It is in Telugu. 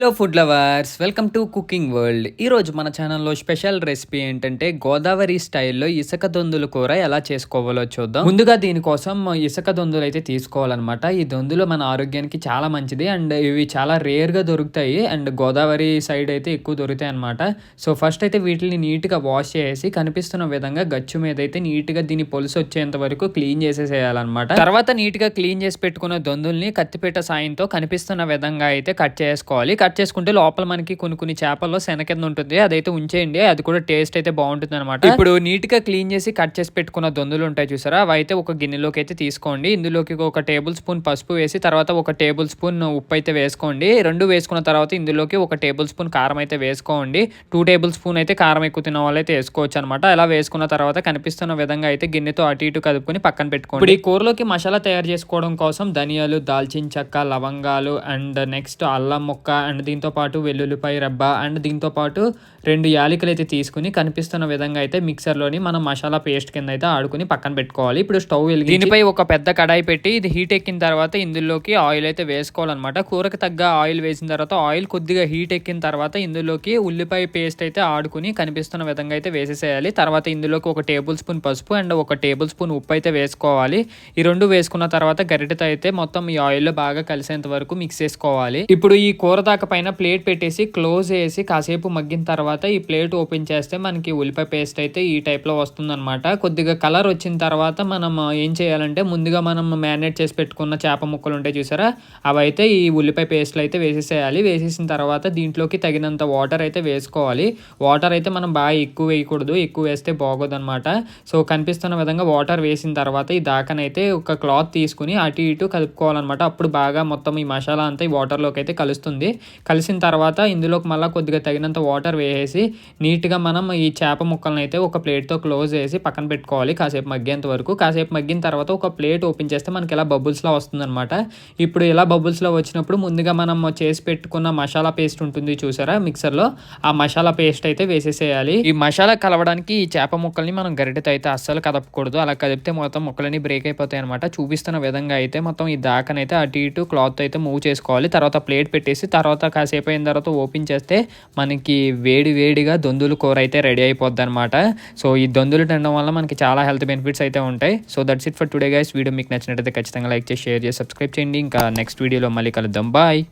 Hello food lovers, welcome to cooking world. ఈరోజు మన ఛానల్లో స్పెషల్ రెసిపీ ఏంటంటే గోదావరి స్టైల్లో ఇసుక దొందుల కూర ఎలా చేసుకోవాలో చూద్దాం. ముందుగా దీనికోసం ఇసుక దొందులు అయితే తీసుకోవాలన్నమాట. ఈ దొందులు మన ఆరోగ్యానికి చాలా మంచిది అండ్ ఇవి చాలా రేర్గా దొరుకుతాయి అండ్ గోదావరి సైడ్ అయితే ఎక్కువ దొరుకుతాయి అనమాట. సో ఫస్ట్ అయితే వీటిని నీట్గా వాష్ చేసి కనిపిస్తున్న విధంగా గచ్చు మీద అయితే నీట్గా దీని పొలుసు వచ్చేంత వరకు క్లీన్ చేసేసేయాలన్నమాట. తర్వాత నీట్గా క్లీన్ చేసి పెట్టుకున్న దొందుల్ని కత్తిపీట సాయంతో కనిపిస్తున్న విధంగా అయితే కట్ చేసుకోవాలి. కట్ చేసుకుంటే లోపల మనకి కొన్ని చేపల్లో శన కింద ఉంటుంది, అదైతే ఉంచేయండి. అది కూడా టేస్ట్ అయితే బాగుంటుంది అనమాట. ఇప్పుడు నీట్ గా క్లీన్ చేసి కట్ చేసి పెట్టుకున్న దొందులు ఉంటాయి చూసారా, అవి అయితే ఒక గిన్నెలోకి అయితే తీసుకోండి. ఇందులోకి ఒక టేబుల్ స్పూన్ పసుపు వేసి తర్వాత ఒక టేబుల్ స్పూన్ ఉప్పు అయితే వేసుకోండి. రెండు వేసుకున్న తర్వాత ఇందులోకి ఒక టేబుల్ స్పూన్ కారం అయితే వేసుకోండి. 2 టేబుల్ స్పూన్ అయితే కారం ఎక్కువ తిన్న వాళ్ళు అయితే వేసుకోవచ్చు అనమాట. అలా వేసుకున్న తర్వాత కనిపిస్తున్న విధంగా అయితే గిన్నెతో అటు ఇటు కదుపుకొని పక్కన పెట్టుకోండి. ఇప్పుడు ఈ కూరలోకి మసాలా తయారు చేసుకోవడం కోసం ధనియాలు, దాల్చిన చెక్క, లవంగాలు అండ్ నెక్స్ట్ అల్లం ముక్క అండ్ దీంతో పాటు వెల్లుల్లిపాయ రబ్బ అండ్ దీంతో పాటు 2 యాలకులు అయితే తీసుకుని కనిపిస్తున్న విధంగా అయితే మిక్సర్లోని మనం మసాలా పేస్ట్ కింద అయితే ఆడుకుని పక్కన పెట్టుకోవాలి. ఇప్పుడు స్టవ్ వెలిగి దీనిపై ఒక పెద్ద కడాయి పెట్టి ఇది హీట్ ఎక్కిన తర్వాత ఇందులోకి ఆయిల్ అయితే వేసుకోవాలన్నమాట. కూరకు తగ్గ ఆయిల్ వేసిన తర్వాత ఆయిల్ కొద్దిగా హీట్ ఎక్కిన తర్వాత ఇందులోకి ఉల్లిపాయ పేస్ట్ అయితే ఆడుకుని కనిపిస్తున్న విధంగా అయితే వేసేసేయాలి. తర్వాత ఇందులోకి ఒక టేబుల్ స్పూన్ పసుపు అండ్ ఒక టేబుల్ స్పూన్ ఉప్పు అయితే వేసుకోవాలి. ఈ రెండు వేసుకున్న తర్వాత గరిటెతో అయితే మొత్తం ఈ ఆయిల్లో బాగా కలిసేంత వరకు మిక్స్ చేసుకోవాలి. ఇప్పుడు ఈ కూర దాకా పైన ప్లేట్ పెట్టేసి క్లోజ్ చేసి కాసేపు మగ్గిన తర్వాత ఈ ప్లేట్ ఓపెన్ చేస్తే మనకి ఉల్లిపాయ పేస్ట్ అయితే ఈ టైప్లో వస్తుందన్నమాట. కొద్దిగా కలర్ వచ్చిన తర్వాత మనం ఏం చేయాలంటే ముందుగా మనం మ్యారినేట్ చేసి పెట్టుకున్న చేప ముక్కలు ఉంటాయి చూసారా, అవి అయితే ఈ ఉల్లిపాయ పేస్ట్లో అయితే వేసేసేయాలి. వేసేసిన తర్వాత దీంట్లోకి తగినంత వాటర్ అయితే వేసుకోవాలి. వాటర్ అయితే మనం బాగా ఎక్కువ వేయకూడదు, ఎక్కువ వేస్తే బాగోదు అనమాట. సో కనిపిస్తున్న విధంగా వాటర్ వేసిన తర్వాత ఈ దాకనైతే ఒక క్లాత్ తీసుకుని అటు ఇటు కలుపుకోవాలన్నమాట. అప్పుడు బాగా మొత్తం ఈ మసాలా అంతా ఈ వాటర్లోకి అయితే కలుస్తుంది. కలిసిన తర్వాత ఇందులోకి మళ్ళీ కొద్దిగా తగినంత వాటర్ వేసేసి నీట్గా మనం ఈ చేప ముక్కలను అయితే ఒక ప్లేట్తో క్లోజ్ చేసి పక్కన పెట్టుకోవాలి కాసేపు మగ్గేంత వరకు. కాసేపు మగ్గిన తర్వాత ఒక ప్లేట్ ఓపెన్ చేస్తే మనకి ఇలా బబుల్స్లో వస్తుందన్నమాట. ఇప్పుడు ఇలా బబుల్స్లో వచ్చినప్పుడు ముందుగా మనం చేసి పెట్టుకున్న మసాలా పేస్ట్ ఉంటుంది చూసారా మిక్సర్లో, ఆ మసాలా పేస్ట్ అయితే వేసేసేయాలి. ఈ మసాలా కలవడానికి ఈ చేప ముక్కల్ని మనం గరిటెతో అయితే అస్సలు కదపకూడదు, అలా కదిపితే మొత్తం ముక్కలన్నీ బ్రేక్ అయిపోతాయి అనమాట. చూపిస్తున్న విధంగా అయితే మొత్తం ఈ దాకనైతే అటు ఇటు క్లాత్ అయితే మూవ్ చేసుకోవాలి. తర్వాత ప్లేట్ పెట్టేసి తర్వాత కాసేపు అయిన తర్వాత ఓపెన్ చేస్తే మనకి వేడిగా దొందులు కూర అయితే రెడీ అయిపోద్ది అనమాట. సో ఈ దొందులు తినడం వల్ల మనకి చాలా హెల్త్ బెనిఫిట్స్ అయితే ఉంటాయి. So that's it for today guys. Video మీకు నచ్చినట్టయితే ఖచ్చితంగా లైక్ చేసి షేర్ చేసి సబ్స్క్రైబ్ చేయండి. ఇంకా నెక్స్ట్ వీడియోలో మళ్ళీ కలుద్దాం. బాయ్.